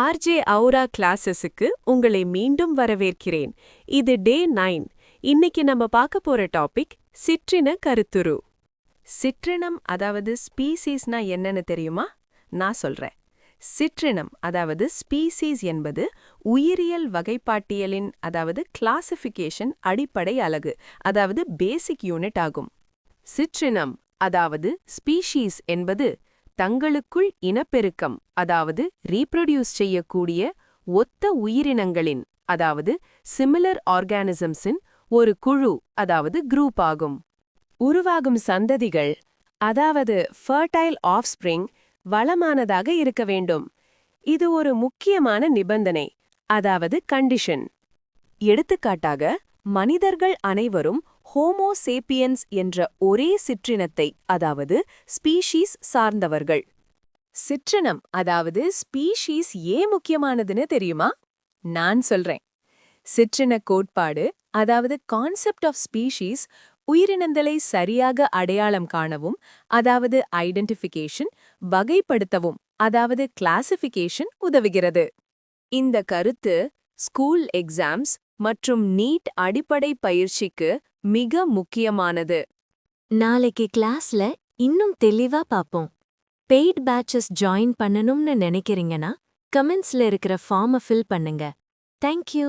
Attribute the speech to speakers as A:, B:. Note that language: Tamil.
A: ஆர்ஜே அவுரா கிளாஸஸுக்கு உங்களை மீண்டும் வரவேற்கிறேன். இது டே 9. இன்னைக்கு நம்ம பார்க்க போற டாபிக் சிற்றின கருத்துரு. சிற்றினம் அதாவது ஸ்பீசிஸ்னா என்னன்னு தெரியுமா? நான் சொல்றேன். சிற்றினம் அதாவது ஸ்பீசிஸ் என்பது உயிரியல் வகைப்பாட்டியலின் அதாவது கிளாசிஃபிகேஷன் அடிப்படை அலகு அதாவது பேசிக் யூனிட் ஆகும். சிற்றினம் அதாவது ஸ்பீஷீஸ் என்பது தங்களுக்குள் இனப்பெருக்கம் அதாவது ரீப்ரொடியூஸ் செய்யக்கூடிய ஒத்த உயிரினங்களின் அதாவது சிமிலர் ஆர்கானிசம்ஸின் ஒரு குழு அதாவது குரூப் ஆகும். உருவாகும் சந்ததிகள் அதாவது ஃபர்டைல் ஆஃப்ஸ்பிரிங் வளமானதாக இருக்க வேண்டும். இது ஒரு முக்கியமான நிபந்தனை அதாவது கண்டிஷன். எடுத்துக்காட்டாக மனிதர்கள் அனைவரும் ஹோமோ சேப்பியன்ஸ் என்ற ஒரே சிற்றினத்தை அதாவது ஸ்பீஷீஸ் சார்ந்தவர்கள். சிற்றினம் அதாவது ஸ்பீஷீஸ் ஏன் முக்கியமானதுன்னு தெரியுமா? நான் சொல்றேன். சிற்றின கோட்பாடு அதாவது கான்செப்ட் ஆஃப் ஸ்பீஷீஸ் உயிரினங்களை சரியாக அடையாளம் காணவும் அதாவது ஐடென்டிஃபிகேஷன் வகைப்படுத்தவும் அதாவது கிளாசிஃபிகேஷன் உதவுகிறது. இந்த கருத்து ஸ்கூல் எக்ஸாம்ஸ் மற்றும் நீட் அடிப்படை பயிற்சிக்கு மிக முக்கியமானது.
B: நாளைக்கு கிளாஸ்ல இன்னும் தெளிவா பாப்போம். பெய்ட் பேட்சஸ் ஜாயின் பண்ணணும்னு நினைக்கிறீங்கன்னா கமெண்ட்ஸ்ல இருக்கிற ஃபார்மை ஃபில் பண்ணுங்க. தேங்க்யூ.